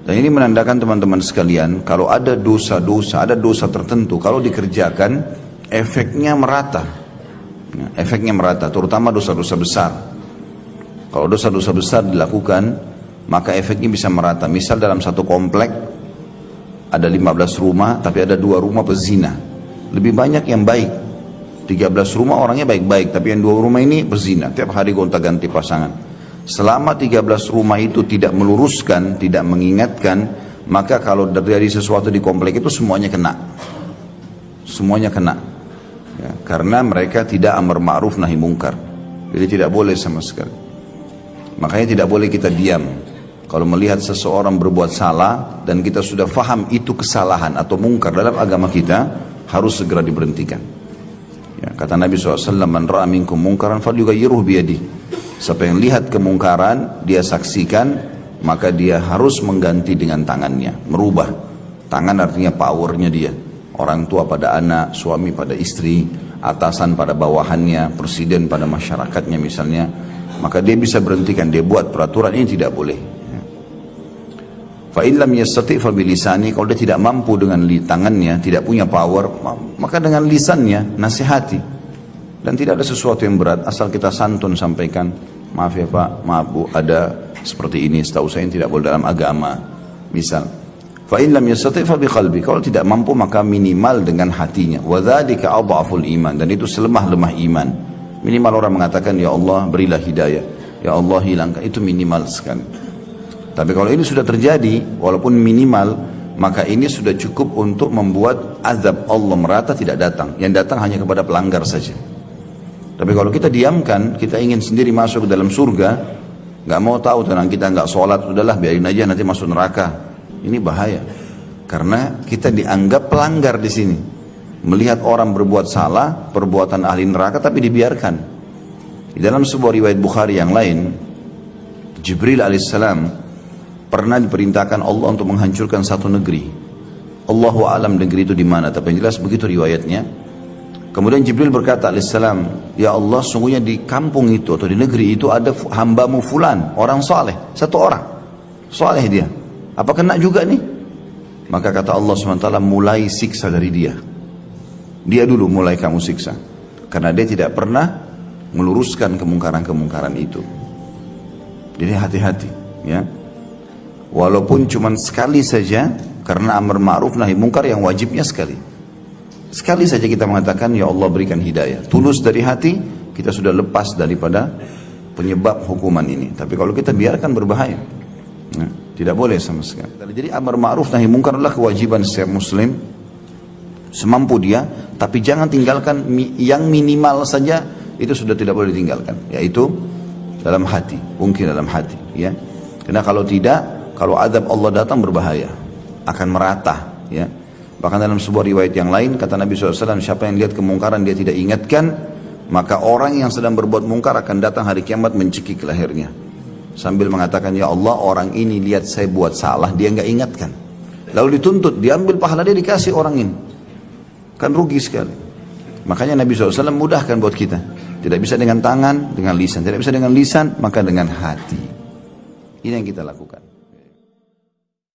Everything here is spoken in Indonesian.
Dan ini menandakan teman-teman sekalian, kalau ada dosa-dosa, ada dosa tertentu, kalau dikerjakan, efeknya merata. Efeknya merata, terutama dosa-dosa besar. Kalau dosa-dosa besar dilakukan, maka efeknya bisa merata. Misal dalam satu komplek, ada 15 rumah, tapi ada 2 rumah pezina. Lebih banyak yang baik. 13 rumah orangnya baik-baik, tapi yang 2 rumah ini pezina. Tiap hari gonta-ganti pasangan. Selama 13 rumah itu tidak meluruskan, tidak mengingatkan, maka kalau terjadi sesuatu di komplek itu semuanya kena. Semuanya kena. Ya, karena mereka tidak amar ma'ruf nahi mungkar. Jadi tidak boleh sama sekali. Makanya tidak boleh kita diam. Kalau melihat seseorang berbuat salah dan kita sudah faham itu kesalahan atau mungkar dalam agama kita, harus segera diberhentikan. Ya, kata Nabi SAW, man ra'a minkum mungkaran falyughayyirhu biyadihi. Siapa yang lihat kemungkaran, dia saksikan, maka dia harus mengganti dengan tangannya, merubah. Tangan artinya powernya dia. Orang tua pada anak, suami pada istri, atasan pada bawahannya, presiden pada masyarakatnya misalnya. Maka dia bisa berhentikan, dia buat peraturan ini tidak boleh. Fa in lam yastati' fa bilisani, kalau dia tidak mampu dengan tangannya, tidak punya power, maka dengan lisannya nasihati. Dan tidak ada sesuatu yang berat, asal kita santun sampaikan, maaf ya Pak, maaf Bu, ada seperti ini, setahu saya tidak boleh dalam agama. Misal, fa in lam yastati' fa biqalbi, kalau tidak mampu maka minimal dengan hatinya. Wa dzalika adhaful iman, dan itu selemah-lemah iman. Minimal orang mengatakan, ya Allah berilah hidayah, ya Allah hilangkan, itu minimal sekali. Tapi kalau ini sudah terjadi, walaupun minimal, maka ini sudah cukup untuk membuat azab Allah merata tidak datang. Yang datang hanya kepada pelanggar saja. Tapi kalau kita diamkan, kita ingin sendiri masuk ke dalam surga, nggak mau tahu tentang kita nggak sholat, udahlah biarin aja nanti masuk neraka. Ini bahaya, karena kita dianggap pelanggar di sini. Melihat orang berbuat salah, perbuatan ahli neraka, tapi dibiarkan. Di dalam sebuah riwayat Bukhari yang lain, Jibril alaihissalam pernah diperintahkan Allah untuk menghancurkan satu negeri. Allahu a'lam negeri itu di mana, tapi yang jelas begitu riwayatnya. Kemudian Jibril berkata alaihissalam, ya Allah sungguhnya di kampung itu atau di negeri itu ada hambamu fulan, orang saleh, satu orang, saleh dia. Apa kena juga nih? Maka kata Allah SWT, mulai siksa dari dia. Dia dulu mulai kamu siksa. Karena dia tidak pernah meluruskan kemungkaran-kemungkaran itu. Jadi hati-hati ya. Walaupun cuma sekali saja, karena amar ma'ruf nahi mungkar yang wajibnya sekali. Sekali saja kita mengatakan, ya Allah berikan hidayah. Tulus dari hati, kita sudah lepas daripada penyebab hukuman ini. Tapi kalau kita biarkan berbahaya. Nah, tidak boleh sama sekali. Jadi amar ma'ruf nahi mungkar adalah kewajiban setiap muslim. Semampu dia, tapi jangan tinggalkan yang minimal saja, itu sudah tidak boleh ditinggalkan. Yaitu dalam hati, mungkin dalam hati. Ya. Karena kalau tidak, kalau azab Allah datang berbahaya. Akan merata. Ya. Bahkan dalam sebuah riwayat yang lain, kata Nabi SAW, siapa yang lihat kemungkaran dia tidak ingatkan, maka orang yang sedang berbuat mungkar akan datang hari kiamat mencekik lehernya. Sambil mengatakan, ya Allah orang ini lihat saya buat salah, dia nggak ingatkan. Lalu dituntut, diambil pahala dia dikasih orang ini. Kan rugi sekali. Makanya Nabi SAW mudahkan buat kita. Tidak bisa dengan tangan, dengan lisan. Tidak bisa dengan lisan, maka dengan hati. Ini yang kita lakukan.